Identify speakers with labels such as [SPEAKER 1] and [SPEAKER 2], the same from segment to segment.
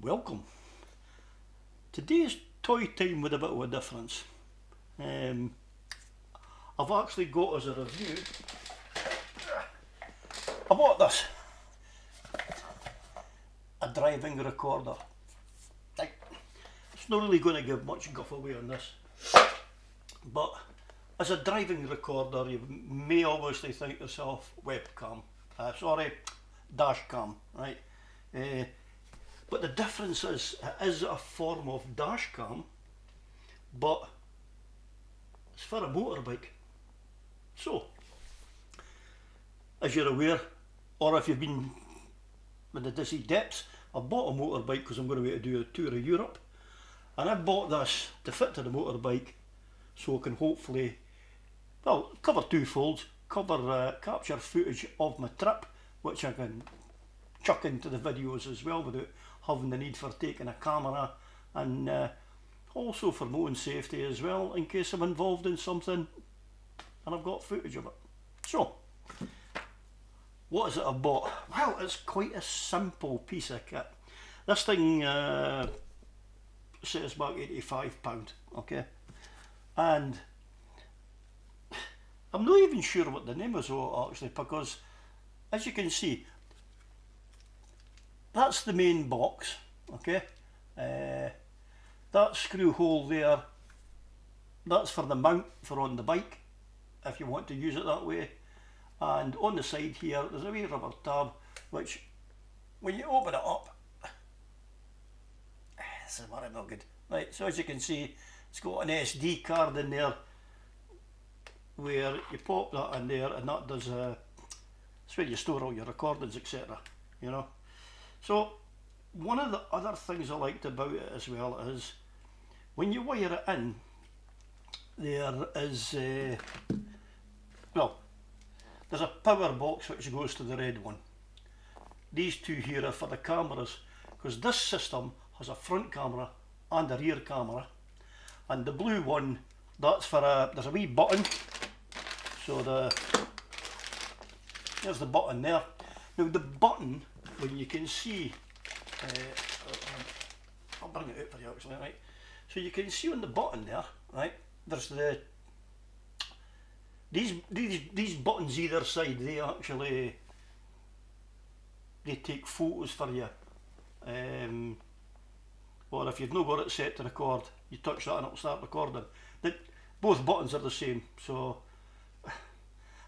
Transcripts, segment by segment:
[SPEAKER 1] Welcome. Today's toy time with a bit of a difference. I've actually got as a review, I bought this, a driving recorder. Right. It's not really going to give much guff away on this, but as a driving recorder you may obviously think to yourself webcam, dash cam, right? But the difference is, it is a form of dash cam, but it's for a motorbike. So, as you're aware, or if you've been in the dizzy depths, I've bought a motorbike because I'm going to do a tour of Europe, and I bought this to fit to the motorbike so I can hopefully, well, cover two folds, capture footage of my trip, which I can chuck into the videos as well without having the need for taking a camera, and also for my own safety as well, in case I'm involved in something and I've got footage of it. So, what is it I bought? Well, it's quite a simple piece of kit. This thing says about £85, okay? And I'm not even sure what the name is actually, because as you can see, that's the main box, okay? That screw hole there, that's for the mount for on the bike, if you want to use it that way. And on the side here, there's a wee rubber tab, which when you open it up, this is what I'm not good. Right, so as you can see, it's got an SD card in there, where you pop that in there, and that does, it's where you store all your recordings, etc. You know. So one of the other things I liked about it as well is when you wire it in, there is there's a power box which goes to the red one. These two here are for the cameras, because this system has a front camera and a rear camera, and the blue one, that's for there's a wee button, so there's the button there. Now the button, when you can see, I'll bring it out for you actually, right? So you can see on the button there, right, there's these buttons either side, they actually, they take photos for you. Or if you've not got it set to record, you touch that and it'll start recording. Both buttons are the same, so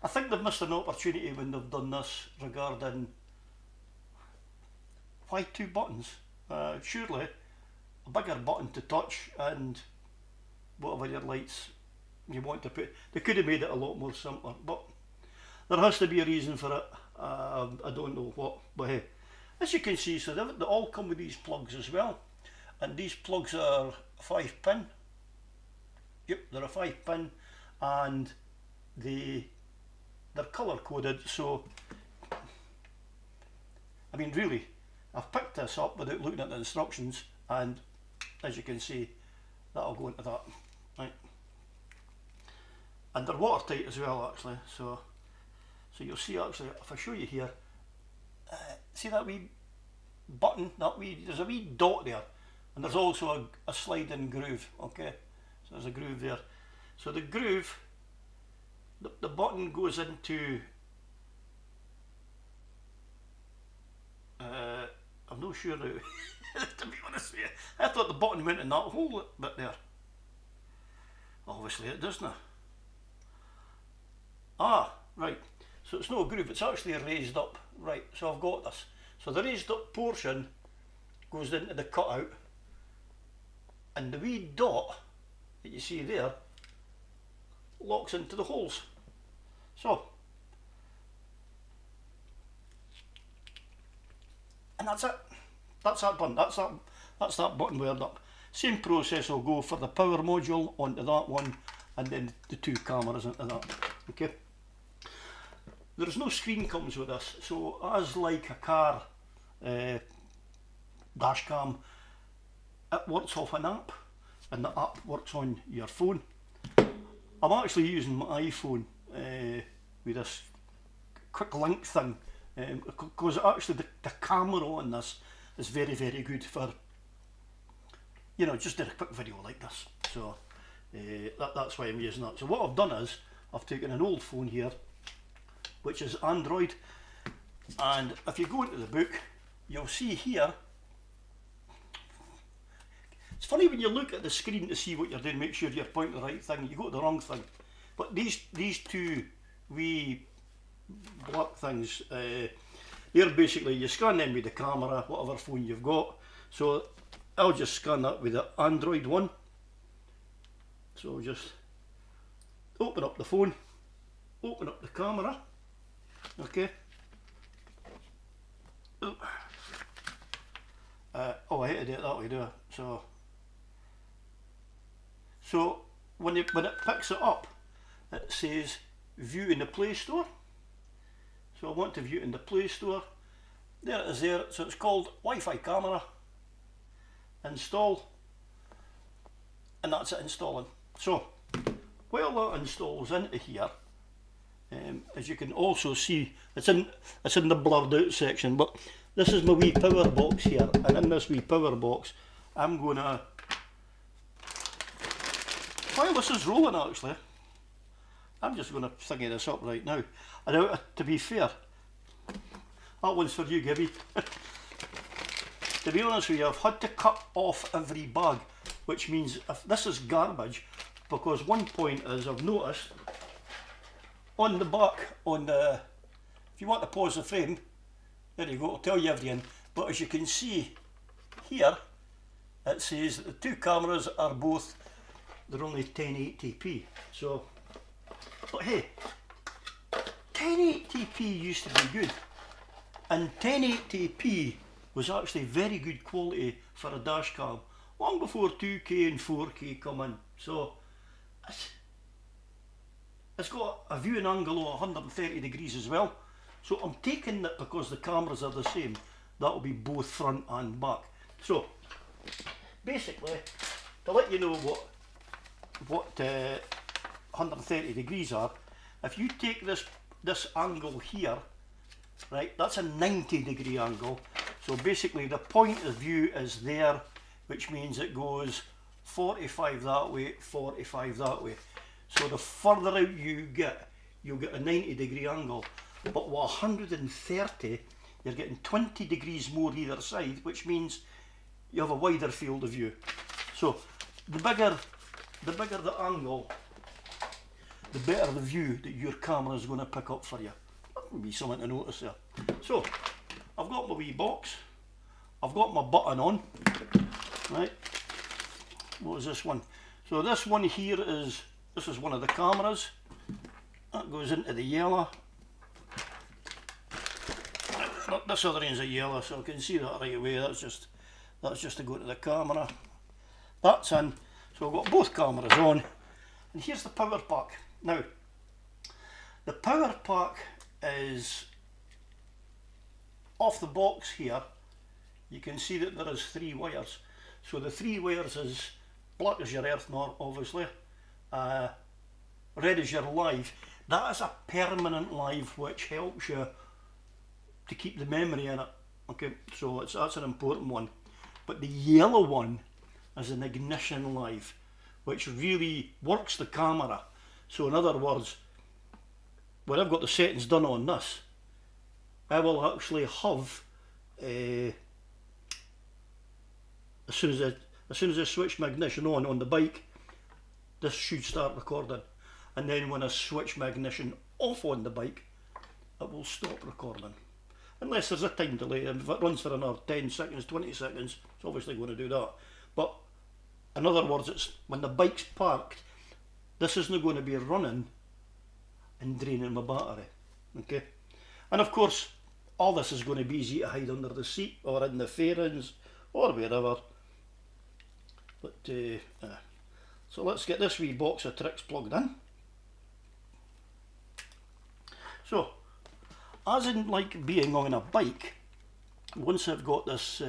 [SPEAKER 1] I think they've missed an opportunity when they've done this regarding why two buttons? Surely a bigger button to touch and whatever your lights you want to put. They could have made it a lot more simpler, but there has to be a reason for it. I don't know what, but hey, as you can see, so they all come with these plugs as well, and these plugs are 5-pin. Yep, they're a 5-pin, and they're colour coded. So I mean, really, I've picked this up without looking at the instructions, and as you can see, that'll go into that, right? And they're watertight as well, actually. So you'll see, actually, if I show you here, see that wee button, there's a wee dot there, and there's also a sliding groove, okay? So there's a groove there. So the groove, the button goes into, I'm not sure now, to be honest with you. I thought the button went in that hole bit there. Obviously it doesn't. Ah, right. So it's not a groove, it's actually raised up. Right, so I've got this. So the raised up portion goes into the cutout, and the wee dot that you see there locks into the holes. So, and that's it. That's that button. That's that button wired up. Same process will go for the power module onto that one, and then the two cameras into that. Okay. There's no screen comes with this, so as like a car dash cam, it works off an app, and the app works on your phone. I'm actually using my iPhone with this quick link thing, because actually the camera on this is very, very good for, you know, just did a quick video like this. So that's why I'm using that. So what I've done is I've taken an old phone here, which is Android, and if you go into the book, you'll see here, it's funny when you look at the screen to see what you're doing, make sure you're pointing the right thing, you go to the wrong thing. But these two wee black things, they're basically, you scan them with the camera, whatever phone you've got. So I'll just scan that with the Android one. So just open up the phone, open up the camera, okay. Oh, I hate to do it that way, do I? So when it picks it up, it says view in the Play Store. So I want to view it in the Play Store. There it is there. So it's called Wi-Fi camera. Install. And that's it installing. So while that installs into here, as you can also see, it's in the blurred out section, but this is my wee power box here, and in this wee power box I'm gonna, while this is rolling actually, I'm just gonna thingy this up right now. And now, to be fair, that one's for you, Gibby. To be honest with you, I've had to cut off every bag, which means if this is garbage, because one point is I've noticed on the back, if you want to pause the frame, there you go, it'll tell you everything. But as you can see here, it says that the two cameras are both, they're only 1080p. So, but hey, 1080p used to be good, and 1080p was actually very good quality for a dash cam, long before 2K and 4K come in. So it's got a viewing angle of 130 degrees as well. So I'm taking that because the cameras are the same, that will be both front and back. So basically, to let you know what 130 degrees are, if you take this angle here, right, that's a 90 degree angle. So basically the point of view is there, which means it goes 45 that way, 45 that way. So the further out you get, you'll get a 90 degree angle. But with 130, you're getting 20 degrees more either side, which means you have a wider field of view. So the bigger the angle, the better the view that your camera is going to pick up for you. That would be something to notice there. So I've got my wee box, I've got my button on, right? What is this one? So this one here is, this is one of the cameras. That goes into the yellow. This other one's a yellow, so I can see that right away. That's just to go to the camera. That's in. So I've got both cameras on. And here's the power pack. Now, the power pack is off the box here. You can see that there is 3 wires. So the 3 wires is black as your earth, obviously. Red is your live. That is a permanent live, which helps you to keep the memory in it. Okay, so that's an important one. But the yellow one is an ignition live, which really works the camera. So in other words, when I've got the settings done on this, I will actually have as soon as I switch my ignition on the bike, this should start recording. And then when I switch my ignition off on the bike, it will stop recording. Unless there's a time delay, and if it runs for another 10 seconds, 20 seconds, it's obviously going to do that. But in other words, it's when the bike's parked, this isn't going to be running and draining my battery. Okay? And of course, all this is going to be easy to hide under the seat or in the fairings or wherever. But so let's get this wee box of tricks plugged in. So, as in like being on a bike, once I've got this,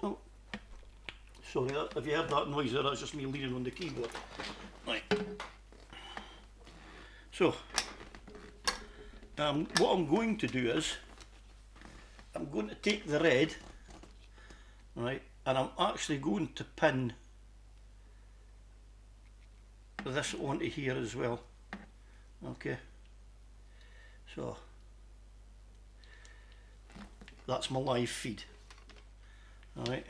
[SPEAKER 1] oh, sorry, if you heard that noise there, that's just me leaning on the keyboard. Right. So, what I'm going to do is, I'm I'm going to take the red, right, and I'm actually going to pin this onto here as well. Okay, so that's my live feed. Alright,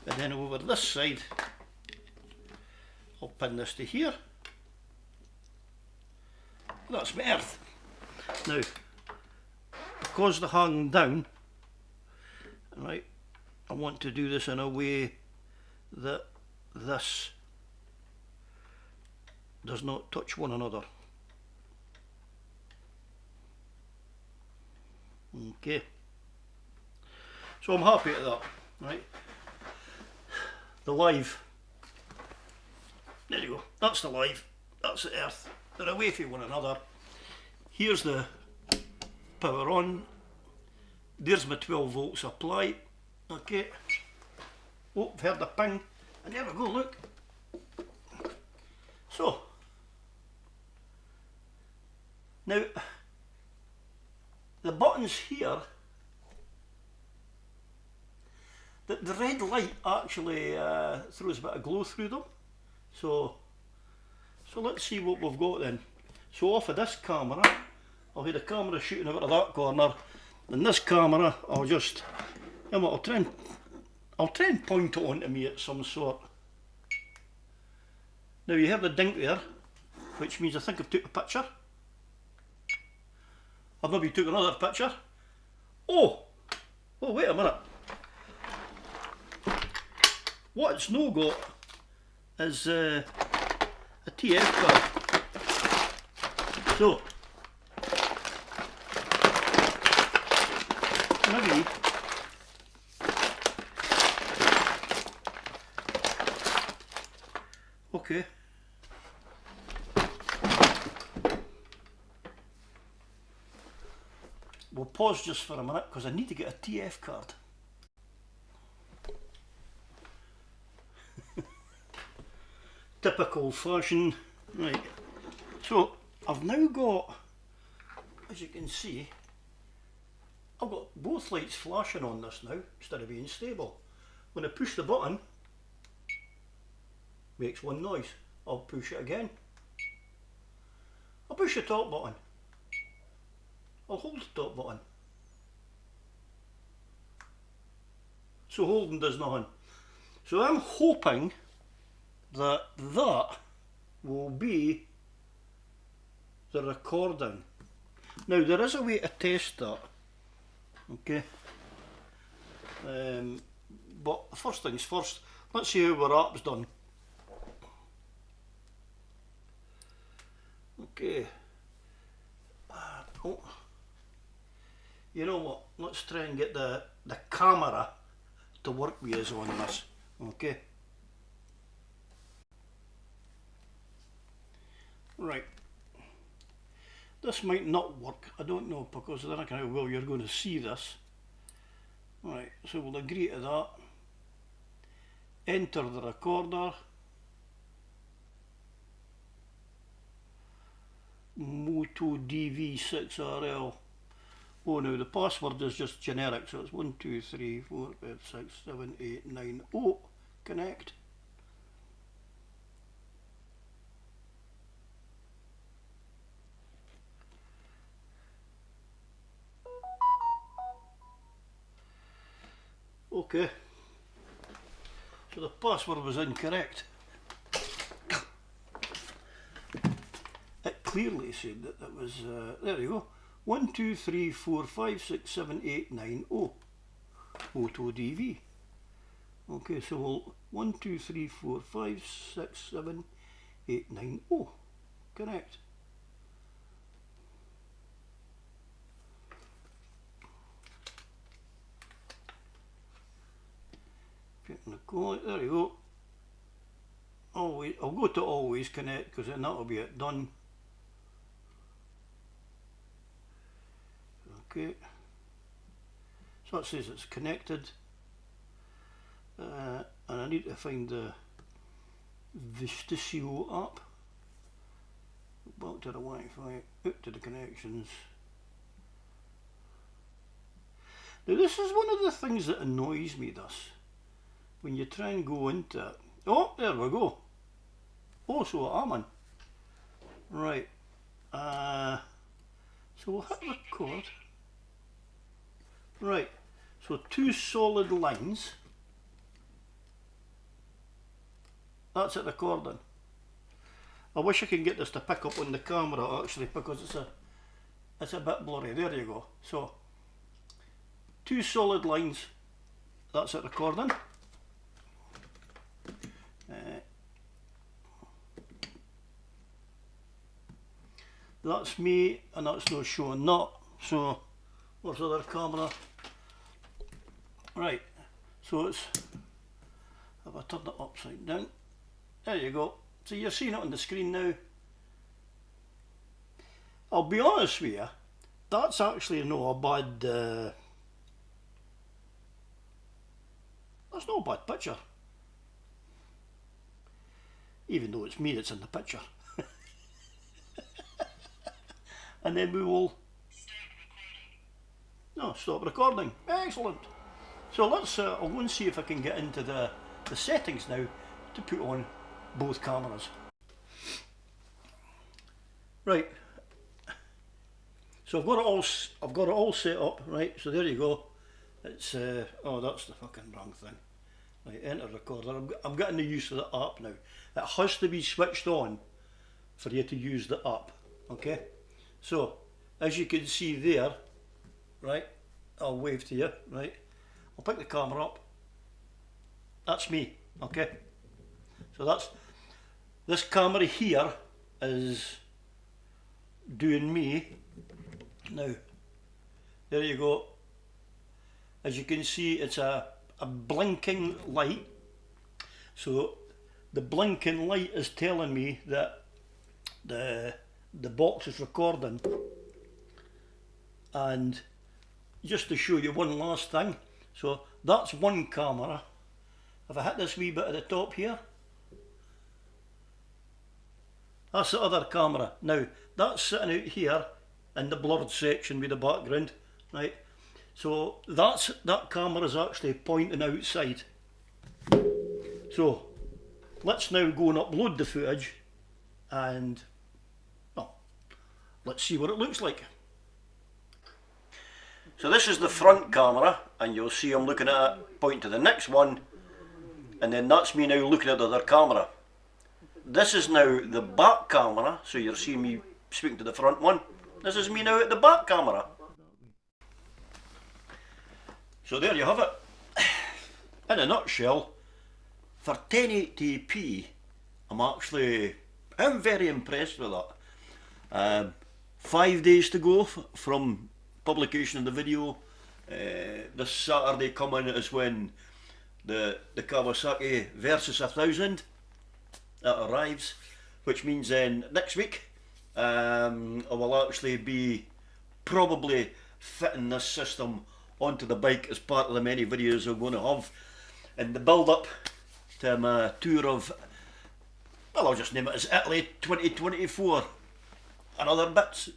[SPEAKER 1] and then over this side I'll pin this to here. That's my earth. Now, because they're hanging down, right, I want to do this in a way that this does not touch one another. Okay, so I'm happy with that, right? The live, there you go, that's the live, that's the earth, they're away from one another. Here's the power on, there's my 12 volt supply. Okay, oh, I've heard the ping, and there we go, look. So, now, the buttons here, the red light actually throws a bit of glow through them. So let's see what we've got then. So off of this camera, I'll have the camera shooting over to that corner, and this camera, I'll just, you know, I'll try and point it onto me at some sort. Now you hear the dink there, which means I think I've took a picture. I've maybe took another picture. Oh, wait a minute. What it's no got is a TF card. So, maybe okay. We'll pause just for a minute because I need to get a TF card. Typical fashion. Right, so I've now got, as you can see, I've got both lights flashing on this now instead of being stable. When I push the button, makes one noise. I'll push it again. I'll push the top button. I'll hold the top button. So holding does nothing. So I'm hoping that that will be the recording. Now there is a way to test that. Okay. But first things first, let's see how our app's done. Okay. Oh. You know what? Let's try and get the camera to work with us on this. Okay. Right. This might not work. I don't know, because I don't know how well you're going to see this. Right. So we'll agree to that. Enter the recorder. Moto D6RL. Oh, now the password is just generic, so it's 1 2 3 4 5 6 7 8 9. Oh, connect. Okay, so the password was incorrect. It clearly said that it was, there you go, 1 2 3 4 5 6 7 8 9 0, Moto DV. Okay, so we'll 1 2 3 4 5 6 7 8 9 0, correct. Getting the code, there you go. Always, I'll go to always connect because then that'll be it done. Okay, so it says it's connected, and I need to find the Vistisio app. Back to the Wi-Fi, out to the connections. Now this is one of the things that annoys me, this, when you try and go into it. Oh, there we go. Oh, so I'm in. Right. So we'll hit record. Right. So 2 solid lines. That's it recording. I wish I could get this to pick up on the camera actually, because it's a bit blurry. There you go. So 2 solid lines. That's it recording. That's me, and that's not showing that. So where's the other camera? Right. So it's, if I turn it upside down, there you go. So you're seeing it on the screen now. I'll be honest with you, that's actually not a bad, that's not a bad picture. Even though it's me that's in the picture. And then we will stop recording. Excellent. So let's, I'll go and see if I can get into the settings now to put on both cameras. Right. So I've got it all set up, right? So there you go. It's oh, that's the fucking wrong thing. Right, enter recorder. I'm getting the use of the app now. It has to be switched on for you to use the app. Okay. So as you can see there, right? I'll wave to you, right? I'll pick the camera up. That's me. Okay. So that's, this camera here is doing me. Now, there you go. As you can see, it's a blinking light. So the blinking light is telling me that the box is recording. And just to show you one last thing, so that's one camera. If I hit this wee bit at the top here, that's the other camera. Now that's sitting out here in the blurred section with the background, right? So that camera is actually pointing outside. So let's now go and upload the footage, and well, let's see what it looks like. So this is the front camera, and you'll see I'm looking at it, pointing to the next one, and then that's me now looking at the other camera. This is now the back camera, so you're seeing me speaking to the front one. This is me now at the back camera. So there you have it. In a nutshell, for 1080p, I'm very impressed with that. 5 days to go from publication of the video. This Saturday coming is when the Kawasaki Versys 1000 arrives, which means then next week I will actually be probably fitting this system onto the bike as part of the many videos I'm going to have in the build up to my tour of, well, I'll just name it as Italy 2024 and other bits.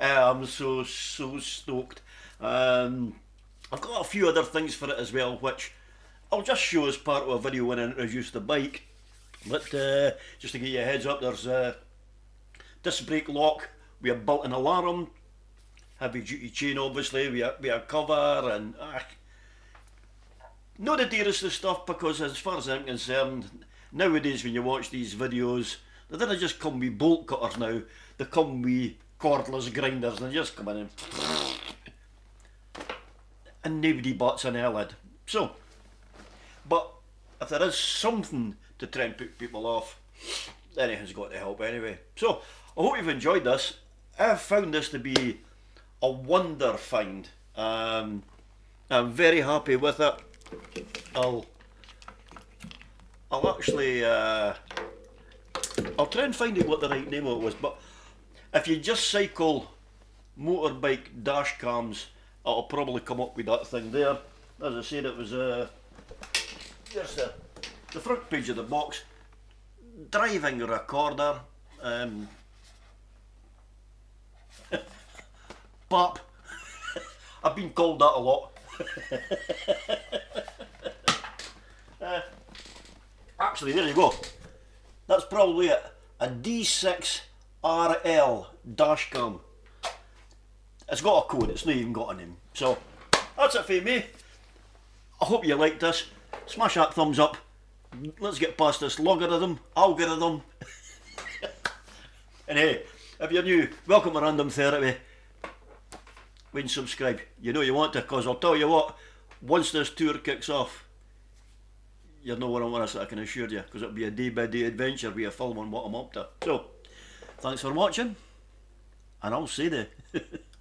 [SPEAKER 1] I'm so stoked. I've got a few other things for it as well, which I'll just show as part of a video when I introduce the bike. But just to give you a heads up, there's a disc brake lock with a built-in alarm, heavy duty chain obviously, with a cover, and not the dearest of stuff, because as far as I'm concerned, nowadays when you watch these videos, they don't just come with bolt cutters now, they come with cordless grinders, and they just come in and nobody bats an eyelid. So, but if there is something to try and put people off, anything's got to help anyway. So I hope you've enjoyed this. I've found this to be a wonder find. I'm very happy with it. I'll actually I'll try and find out what the right name of it was, but if you just cycle motorbike dash cams, it'll probably come up with that thing there. As I said, it was just the front page of the box. Driving recorder, pop, a I've been called that a lot. Actually, there you go. That's probably it. A D6RL dashcam. It's got a code, it's not even got a name. So, that's it for me. I hope you liked this. Smash that thumbs up. Let's get past this algorithm. And hey, if you're new, welcome to Random Therapy. When subscribe, you know you want to, because I'll tell you what, once this tour kicks off, you're nowhere on us, I can assure you, because it'll be a day-by-day adventure with a film on what I'm up to. So, thanks for watching, and I'll see you.